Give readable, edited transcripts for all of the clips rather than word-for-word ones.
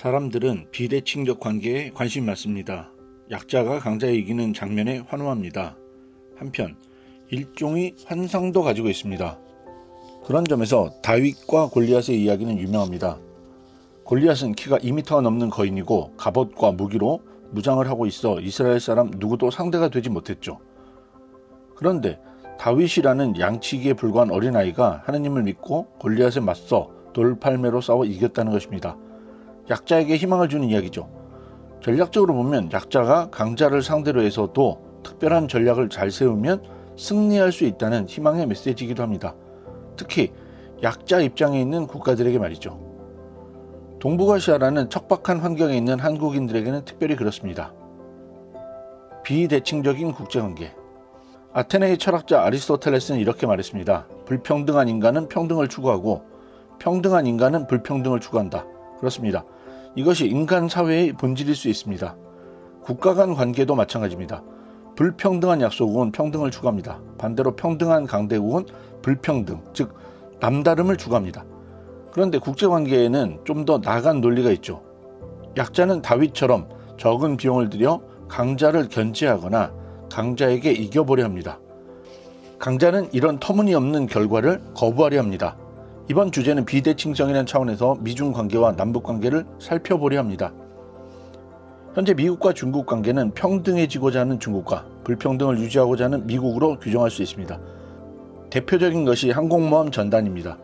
사람들은 비대칭적 관계에 관심이 많습니다. 약자가 강자에 이기는 장면에 환호합니다. 한편 일종의 환상도 가지고 있습니다. 그런 점에서 다윗과 골리앗의 이야기는 유명합니다. 골리앗은 키가 2m가 넘는 거인이고 갑옷과 무기로 무장을 하고 있어 이스라엘 사람 누구도 상대가 되지 못했죠. 그런데 다윗이라는 양치기에 불과한 어린아이가 하느님을 믿고 골리앗에 맞서 돌팔매로 싸워 이겼다는 것입니다. 약자에게 희망을 주는 이야기죠. 전략적으로 보면 약자가 강자를 상대로 해서도 특별한 전략을 잘 세우면 승리할 수 있다는 희망의 메시지이기도 합니다. 특히 약자 입장에 있는 국가들에게 말이죠. 동북아시아라는 척박한 환경에 있는 한국인들에게는 특별히 그렇습니다. 비대칭적인 국제관계. 아테네의 철학자 아리스토텔레스는 이렇게 말했습니다. 불평등한 인간은 평등을 추구하고 평등한 인간은 불평등을 추구한다. 그렇습니다. 이것이 인간 사회의 본질일 수 있습니다. 국가 간 관계도 마찬가지입니다. 불평등한 약소국은 평등을 추구합니다. 반대로 평등한 강대국은 불평등, 즉 남다름을 추구합니다. 그런데 국제관계에는 좀 더 나아간 논리가 있죠. 약자는 다윗처럼 적은 비용을 들여 강자를 견제하거나 강자에게 이겨보려 합니다. 강자는 이런 터무니없는 결과를 거부하려 합니다. 이번 주제는 비대칭성이라는 차원에서 미중 관계와 남북 관계를 살펴보려 합니다. 현재 미국과 중국 관계는 평등해지고자 하는 중국과 불평등을 유지하고자 하는 미국으로 규정할 수 있습니다. 대표적인 것이 항공모함 전단입니다.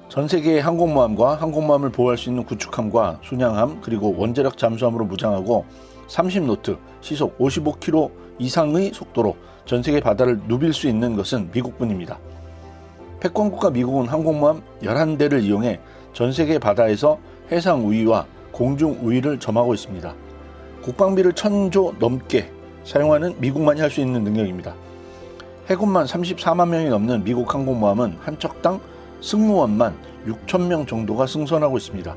전 세계의 항공모함과 항공모함을 보호할 수 있는 구축함과 순양함 그리고 원자력 잠수함으로 무장하고 30노트, 시속 55km 이상의 속도로 전 세계 바다를 누빌 수 있는 것은 미국뿐입니다. 패권국가 미국은 항공모함 11대를 이용해 전 세계 바다에서 해상 우위와 공중 우위를 점하고 있습니다. 국방비를 1000조 넘게 사용하는 미국만이 할 수 있는 능력입니다. 해군만 34만 명이 넘는 미국 항공모함은 한 척당 승무원만 6,000명 정도가 승선하고 있습니다.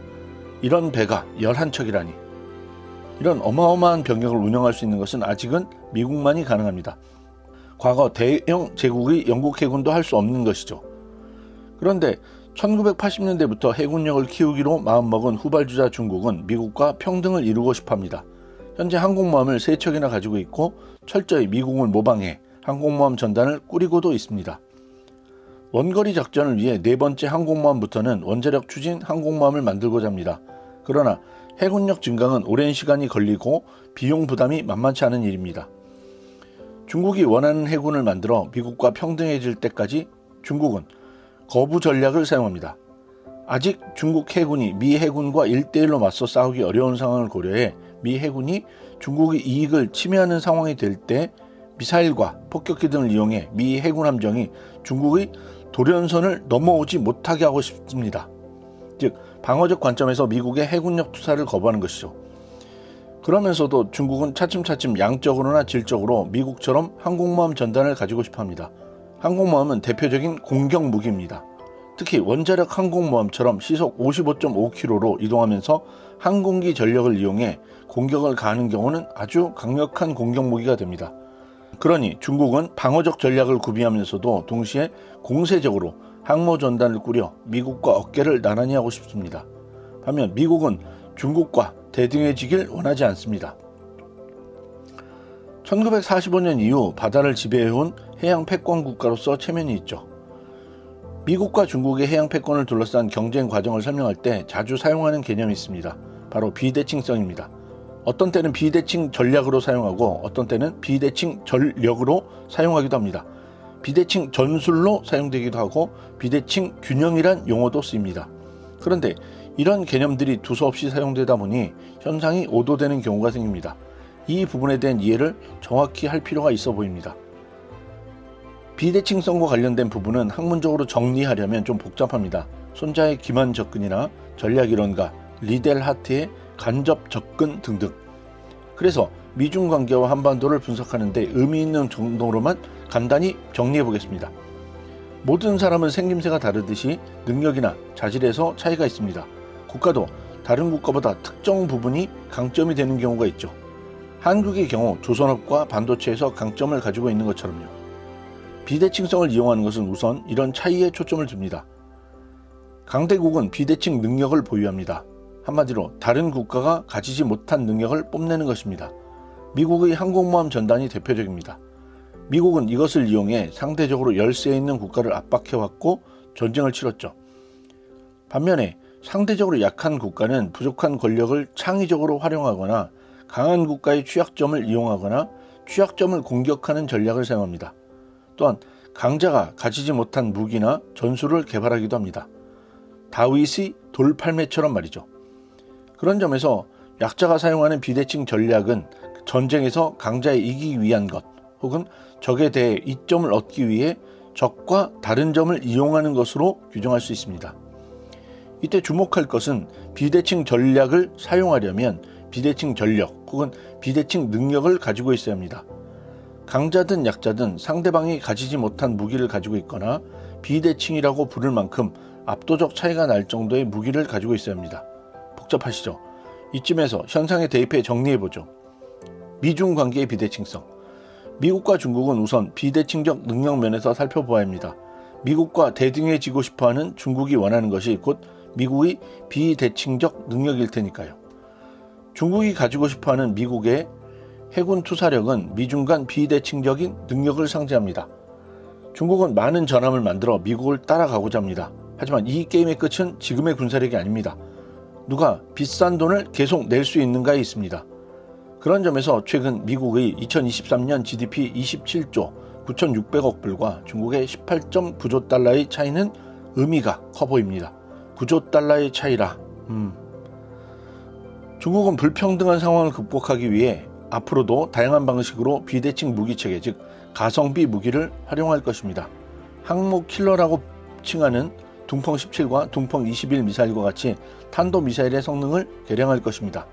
이런 배가 11척이라니. 이런 어마어마한 병력을 운영할 수 있는 것은 아직은 미국만이 가능합니다. 과거 대영 제국의 영국 해군도 할 수 없는 것이죠. 그런데 1980년대부터 해군력을 키우기로 마음먹은 후발주자 중국은 미국과 평등을 이루고 싶어합니다. 현재 항공모함을 3척이나 가지고 있고 철저히 미국을 모방해 항공모함 전단을 꾸리고도 있습니다. 원거리 작전을 위해 4번째 항공모함부터는 원자력 추진 항공모함을 만들고자 합니다. 그러나 해군력 증강은 오랜 시간이 걸리고 비용 부담이 만만치 않은 일입니다. 중국이 원하는 해군을 만들어 미국과 평등해질 때까지 중국은 거부 전략을 사용합니다. 아직 중국 해군이 미 해군과 1대1로 맞서 싸우기 어려운 상황을 고려해 미 해군이 중국의 이익을 침해하는 상황이 될 때 미사일과 폭격기 등을 이용해 미 해군 함정이 중국의 돌연선을 넘어오지 못하게 하고 싶습니다. 즉 방어적 관점에서 미국의 해군력 투사를 거부하는 것이죠. 그러면서도 중국은 차츰차츰 양적으로나 질적으로 미국처럼 항공모함 전단을 가지고 싶어합니다. 항공모함은 대표적인 공격 무기입니다. 특히 원자력 항공모함처럼 시속 55.5km로 이동하면서 항공기 전력을 이용해 공격을 가하는 경우는 아주 강력한 공격 무기가 됩니다. 그러니 중국은 방어적 전략을 구비하면서도 동시에 공세적으로 항모 전단을 꾸려 미국과 어깨를 나란히 하고 싶습니다. 반면 미국은 중국과 대등해지길 원하지 않습니다. 1945년 이후 바다를 지배해온 해양 패권 국가로서 체면이 있죠. 미국과 중국의 해양 패권을 둘러싼 경쟁 과정을 설명할 때 자주 사용하는 개념이 있습니다. 바로 비대칭성입니다. 어떤 때는 비대칭 전략으로 사용하고 어떤 때는 비대칭 전력으로 사용하기도 합니다. 비대칭 전술로 사용되기도 하고 비대칭 균형이란 용어도 쓰입니다. 그런데 이런 개념들이 두서없이 사용되다 보니 현상이 오도되는 경우가 생깁니다. 이 부분에 대한 이해를 정확히 할 필요가 있어 보입니다. 비대칭성과 관련된 부분은 학문적으로 정리하려면 좀 복잡합니다. 손자의 기만 접근이나 전략이론가 리델 하트의 간접 접근 등등. 그래서 미중 관계와 한반도를 분석하는 데 의미 있는 정도로만 간단히 정리해 보겠습니다. 모든 사람은 생김새가 다르듯이 능력이나 자질에서 차이가 있습니다. 국가도 다른 국가보다 특정 부분이 강점이 되는 경우가 있죠. 한국의 경우 조선업과 반도체에서 강점을 가지고 있는 것처럼요. 비대칭성을 이용하는 것은 우선 이런 차이에 초점을 둡니다. 강대국은 비대칭 능력을 보유합니다. 한마디로 다른 국가가 가지지 못한 능력을 뽐내는 것입니다. 미국의 항공모함 전단이 대표적입니다. 미국은 이것을 이용해 상대적으로 열세에 있는 국가를 압박해왔고 전쟁을 치렀죠. 반면에 상대적으로 약한 국가는 부족한 권력을 창의적으로 활용하거나 강한 국가의 취약점을 이용하거나 취약점을 공격하는 전략을 사용합니다. 또한 강자가 가지지 못한 무기나 전술을 개발하기도 합니다. 다윗의 돌팔매처럼 말이죠. 그런 점에서 약자가 사용하는 비대칭 전략은 전쟁에서 강자에 이기기 위한 것 혹은 적에 대해 이점을 얻기 위해 적과 다른 점을 이용하는 것으로 규정할 수 있습니다. 이때 주목할 것은 비대칭 전략을 사용하려면 비대칭 전력 혹은 비대칭 능력을 가지고 있어야 합니다. 강자든 약자든 상대방이 가지지 못한 무기를 가지고 있거나 비대칭이라고 부를 만큼 압도적 차이가 날 정도의 무기를 가지고 있어야 합니다. 복잡하시죠? 이쯤에서 현상에 대입해 정리해보죠. 미중 관계의 비대칭성. 미국과 중국은 우선 비대칭적 능력 면에서 살펴보아야 합니다. 미국과 대등해지고 싶어하는 중국이 원하는 것이 곧 미국의 비대칭적 능력일 테니까요. 중국이 가지고 싶어하는 미국의 해군 투사력은 미중 간 비대칭적인 능력을 상징합니다. 중국은 많은 전함을 만들어 미국을 따라가고자 합니다. 하지만 이 게임의 끝은 지금의 군사력이 아닙니다. 누가 비싼 돈을 계속 낼 수 있는가에 있습니다. 그런 점에서 최근 미국의 2023년 GDP 27조 9,600억 불과 중국의 18.9조 달러의 차이는 의미가 커 보입니다. 9조 달러의 차이라. 중국은 불평등한 상황을 극복하기 위해 앞으로도 다양한 방식으로 비대칭 무기체계, 즉 가성비 무기를 활용할 것입니다. 항모 킬러라고 칭하는 둥펑 17과 둥펑 21 미사일과 같이 탄도미사일의 성능을 개량할 것입니다.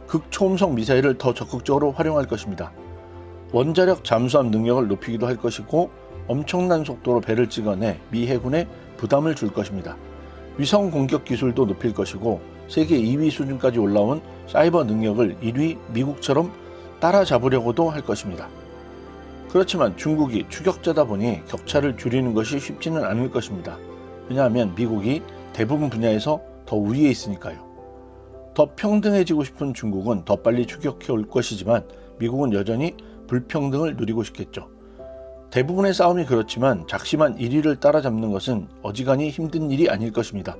극초음속 미사일을 더 적극적으로 활용할 것입니다. 원자력 잠수함 능력을 높이기도 할 것이고 엄청난 속도로 배를 찍어내 미 해군에 부담을 줄 것입니다. 위성 공격 기술도 높일 것이고 세계 2위 수준까지 올라온 사이버 능력을 1위 미국처럼 따라잡으려고도 할 것입니다. 그렇지만 중국이 추격자다 보니 격차를 줄이는 것이 쉽지는 않을 것입니다. 왜냐하면 미국이 대부분 분야에서 더 우위에 있으니까요. 더 평등해지고 싶은 중국은 더 빨리 추격해 올 것이지만 미국은 여전히 불평등을 누리고 싶겠죠. 대부분의 싸움이 그렇지만 작심한 1위를 따라잡는 것은 어지간히 힘든 일이 아닐 것입니다.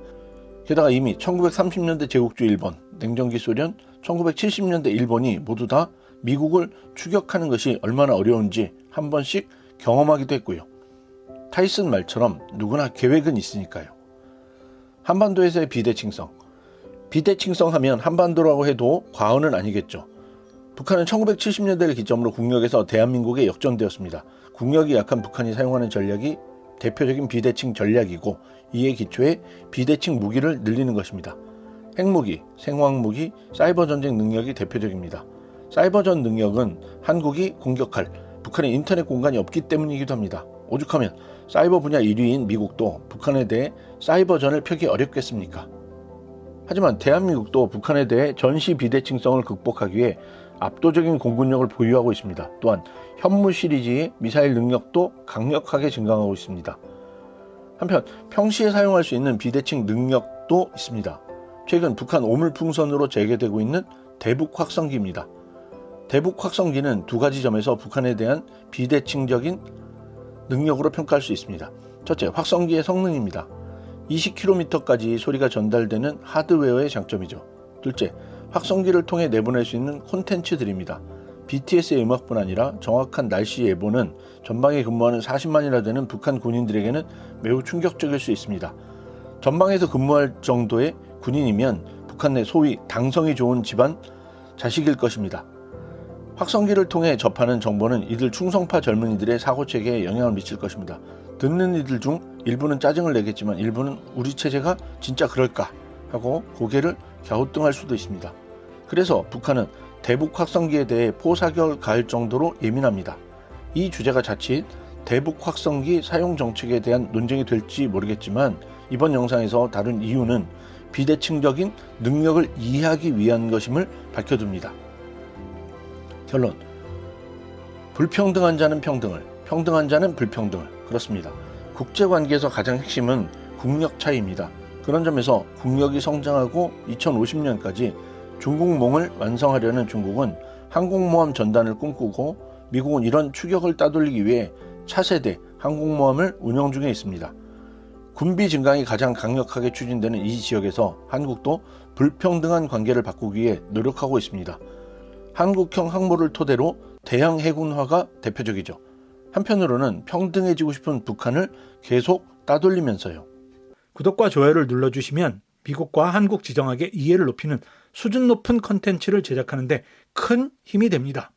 게다가 이미 1930년대 제국주 일본, 냉전기 소련, 1970년대 일본이 모두 다 미국을 추격하는 것이 얼마나 어려운지 한 번씩 경험하기도 했고요. 타이슨 말처럼 누구나 계획은 있으니까요. 한반도에서의 비대칭성. 비대칭성 하면 한반도라고 해도 과언은 아니겠죠. 북한은 1970년대를 기점으로 국력에서 대한민국에 역전되었습니다. 국력이 약한 북한이 사용하는 전략이 대표적인 비대칭 전략이고 이에 기초해 비대칭 무기를 늘리는 것입니다. 핵무기, 생화학무기, 사이버 전쟁 능력이 대표적입니다. 사이버전 능력은 한국이 공격할 북한의 인터넷 공간이 없기 때문이기도 합니다. 오죽하면 사이버 분야 1위인 미국도 북한에 대해 사이버전을 펴기 어렵겠습니까? 하지만 대한민국도 북한에 대해 전시 비대칭성을 극복하기 위해 압도적인 공군력을 보유하고 있습니다. 또한 현무 시리즈의 미사일 능력도 강력하게 증강하고 있습니다. 한편 평시에 사용할 수 있는 비대칭 능력도 있습니다. 최근 북한 오물풍선으로 재개되고 있는 대북 확성기입니다. 대북 확성기는 두 가지 점에서 북한에 대한 비대칭적인 능력으로 평가할 수 있습니다. 첫째, 확성기의 성능입니다. 20km까지 소리가 전달되는 하드웨어의 장점이죠. 둘째, 확성기를 통해 내보낼 수 있는 콘텐츠들입니다. BTS의 음악뿐 아니라 정확한 날씨 예보는 전방에 근무하는 40만이나 되는 북한 군인들에게는 매우 충격적일 수 있습니다. 전방에서 근무할 정도의 군인이면 북한 내 소위 당성이 좋은 집안 자식일 것입니다. 확성기를 통해 접하는 정보는 이들 충성파 젊은이들의 사고체계에 영향을 미칠 것입니다. 듣는 이들 중 일부는 짜증을 내겠지만 일부는 우리 체제가 진짜 그럴까 하고 고개를 갸우뚱할 수도 있습니다. 그래서 북한은 대북 확성기에 대해 포사격을 가할 정도로 예민합니다. 이 주제가 자칫 대북 확성기 사용 정책에 대한 논쟁이 될지 모르겠지만 이번 영상에서 다룬 이유는 비대칭적인 능력을 이해하기 위한 것임을 밝혀둡니다. 결론. 불평등한 자는 평등을, 평등한 자는 불평등을. 그렇습니다. 국제관계에서 가장 핵심은 국력 차이입니다. 그런 점에서 국력이 성장하고 2050년까지 중국몽을 완성하려는 중국은 항공모함 전단을 꿈꾸고 미국은 이런 추격을 따돌리기 위해 차세대 항공모함을 운영 중에 있습니다. 군비 증강이 가장 강력하게 추진되는 이 지역에서 한국도 불평등한 관계를 바꾸기 위해 노력하고 있습니다. 한국형 항모를 토대로 대양 해군화가 대표적이죠. 한편으로는 평등해지고 싶은 북한을 계속 따돌리면서요. 구독과 좋아요를 눌러주시면 미국과 한국 지정학의 이해를 높이는 수준 높은 컨텐츠를 제작하는 데 큰 힘이 됩니다.